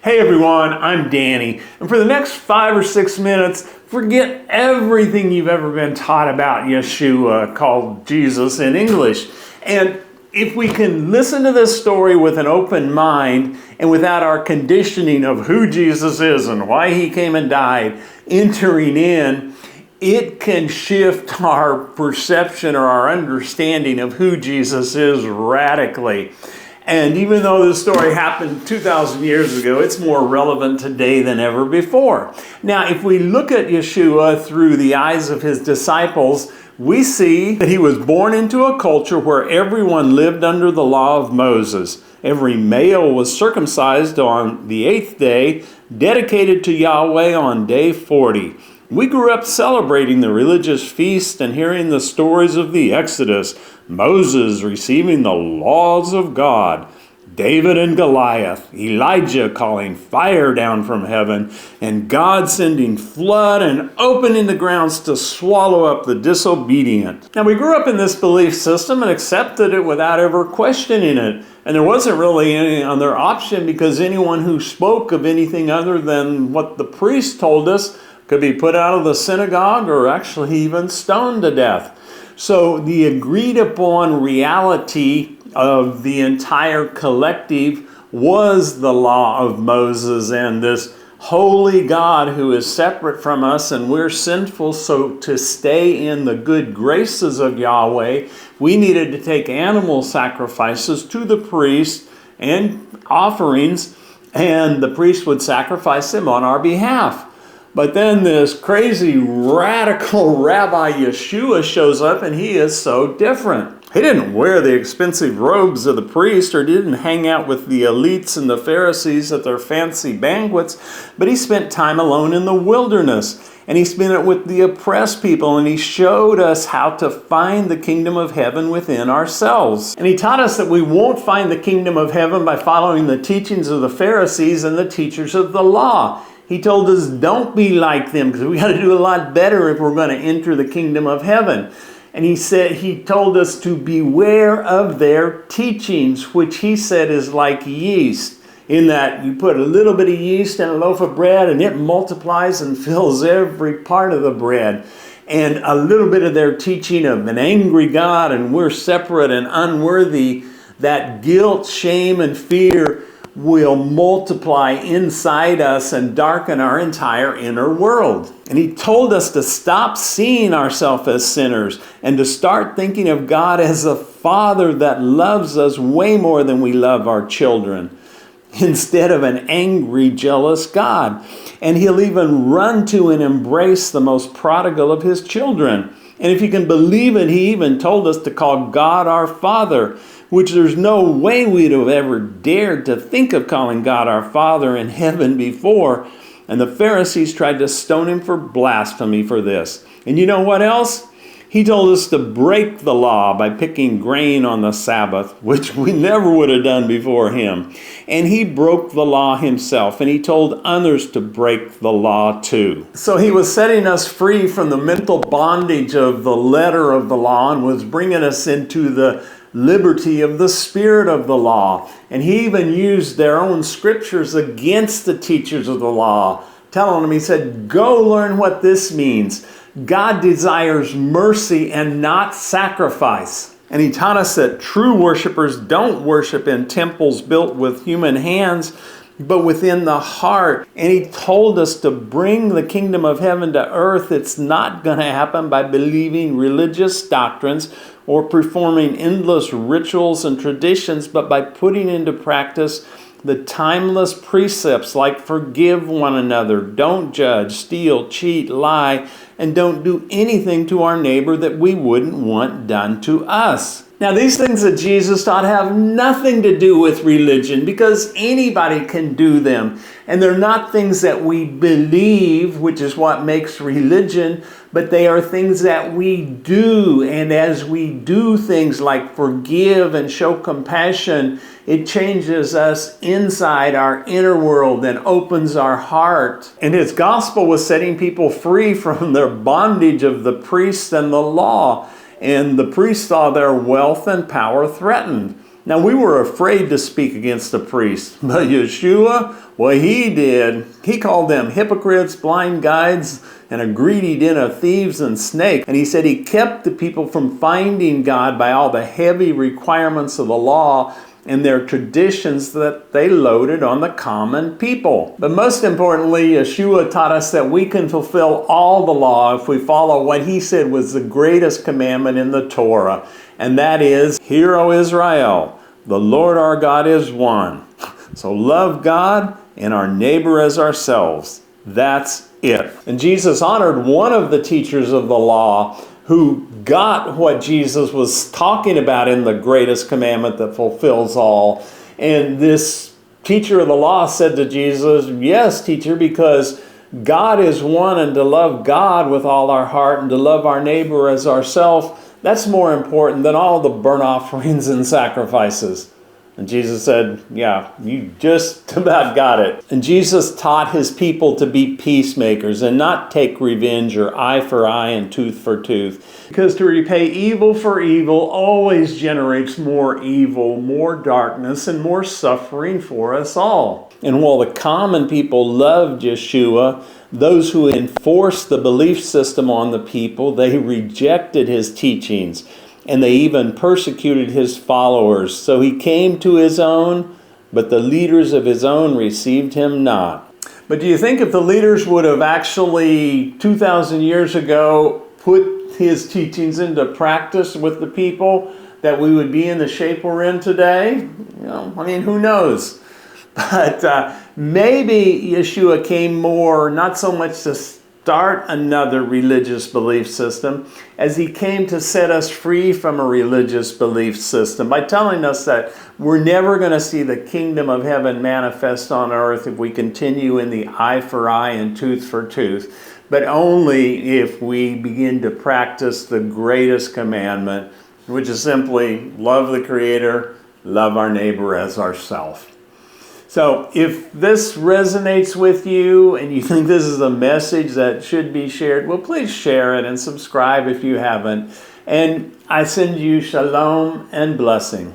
Hey everyone, I'm Danny, and for the next 5 or 6 minutes, forget everything you've ever been taught about Yeshua, called Jesus in English. And if we can listen to this story with an open mind and without our conditioning of who Jesus is and why he came and died entering in, it can shift our perception or our understanding of who Jesus is radically. And even though this story happened 2,000 years ago, it's more relevant today than ever before. Now, if we look at Yeshua through the eyes of his disciples, we see that he was born into a culture where everyone lived under the law of Moses. Every male was circumcised on the 8th day, dedicated to Yahweh on day 40. We grew up celebrating the religious feast and hearing the stories of the Exodus, Moses receiving the laws of God, David and Goliath, Elijah calling fire down from heaven, and God sending flood and opening the grounds to swallow up the disobedient. Now, we grew up in this belief system and accepted it without ever questioning it. And there wasn't really any other option, because anyone who spoke of anything other than what the priest told us could be put out of the synagogue or actually even stoned to death. So the agreed upon reality of the entire collective was the law of Moses and this holy God who is separate from us, and we're sinful. So to stay in the good graces of Yahweh, we needed to take animal sacrifices to the priest and offerings, and the priest would sacrifice them on our behalf. But then this crazy radical Rabbi Yeshua shows up, and he is so different. He didn't wear the expensive robes of the priest or didn't hang out with the elites and the Pharisees at their fancy banquets, but he spent time alone in the wilderness, and he spent it with the oppressed people, and he showed us how to find the kingdom of heaven within ourselves. And he taught us that we won't find the kingdom of heaven by following the teachings of the Pharisees and the teachers of the law. He told us, don't be like them, because we got to do a lot better if we're going to enter the kingdom of heaven. And he told us to beware of their teachings, which he said is like yeast, in that you put a little bit of yeast in a loaf of bread and it multiplies and fills every part of the bread. And a little bit of their teaching of an angry God and we're separate and unworthy, that guilt, shame, and fear will multiply inside us and darken our entire inner world. And he told us to stop seeing ourselves as sinners and to start thinking of God as a father that loves us way more than we love our children, instead of an angry, jealous God. And he'll even run to and embrace the most prodigal of his children. And if you can believe it, he even told us to call God our Father, which there's no way we'd have ever dared to think of calling God our Father in heaven before. And the Pharisees tried to stone him for blasphemy for this. And you know what else? He told us to break the law by picking grain on the Sabbath, which we never would have done before him. And he broke the law himself, and he told others to break the law too. So he was setting us free from the mental bondage of the letter of the law and was bringing us into the liberty of the spirit of the law. And he even used their own scriptures against the teachers of the law, telling them, he said, go learn what this means. God desires mercy and not sacrifice. And he taught us that true worshipers don't worship in temples built with human hands, but within the heart. And he told us to bring the kingdom of heaven to earth. It's not going to happen by believing religious doctrines or performing endless rituals and traditions, but by putting into practice the timeless precepts like forgive one another, don't judge, steal, cheat, lie, and don't do anything to our neighbor that we wouldn't want done to us. Now, these things that Jesus taught have nothing to do with religion, because anybody can do them. And they're not things that we believe, which is what makes religion, but they are things that we do. And as we do things like forgive and show compassion, it changes us inside our inner world and opens our heart. And his gospel was setting people free from their bondage of the priests and the law. And the priests saw their wealth and power threatened. Now, we were afraid to speak against the priests, but Yeshua What he did, he called them hypocrites, blind guides, and a greedy den of thieves and snakes. And he said he kept the people from finding God by all the heavy requirements of the law and their traditions that they loaded on the common people. But most importantly, Yeshua taught us that we can fulfill all the law if we follow what he said was the greatest commandment in the Torah. And that is, Hear, O Israel, the Lord our God is one. So love God and our neighbor as ourselves. That's it. And Jesus honored one of the teachers of the law who got what Jesus was talking about in the greatest commandment that fulfills all. And this teacher of the law said to Jesus, yes, teacher, because God is one, and to love God with all our heart and to love our neighbor as ourselves, that's more important than all the burnt offerings and sacrifices. And Jesus said, yeah, you just about got it. And Jesus taught his people to be peacemakers and not take revenge or eye for eye and tooth for tooth. Because to repay evil for evil always generates more evil, more darkness, and more suffering for us all. And while the common people loved Yeshua, those who enforced the belief system on the people, they rejected his teachings. And they even persecuted his followers. So he came to his own, but the leaders of his own received him not. But do you think if the leaders would have actually, 2,000 years ago, put his teachings into practice with the people, that we would be in the shape we're in today? Who knows? But maybe Yeshua came more, not so much to start another religious belief system, as he came to set us free from a religious belief system by telling us that we're never going to see the kingdom of heaven manifest on earth if we continue in the eye for eye and tooth for tooth, but only if we begin to practice the greatest commandment, which is simply love the Creator, love our neighbor as ourselves. So if this resonates with you and you think this is a message that should be shared, well, please share it and subscribe if you haven't. And I send you shalom and blessing.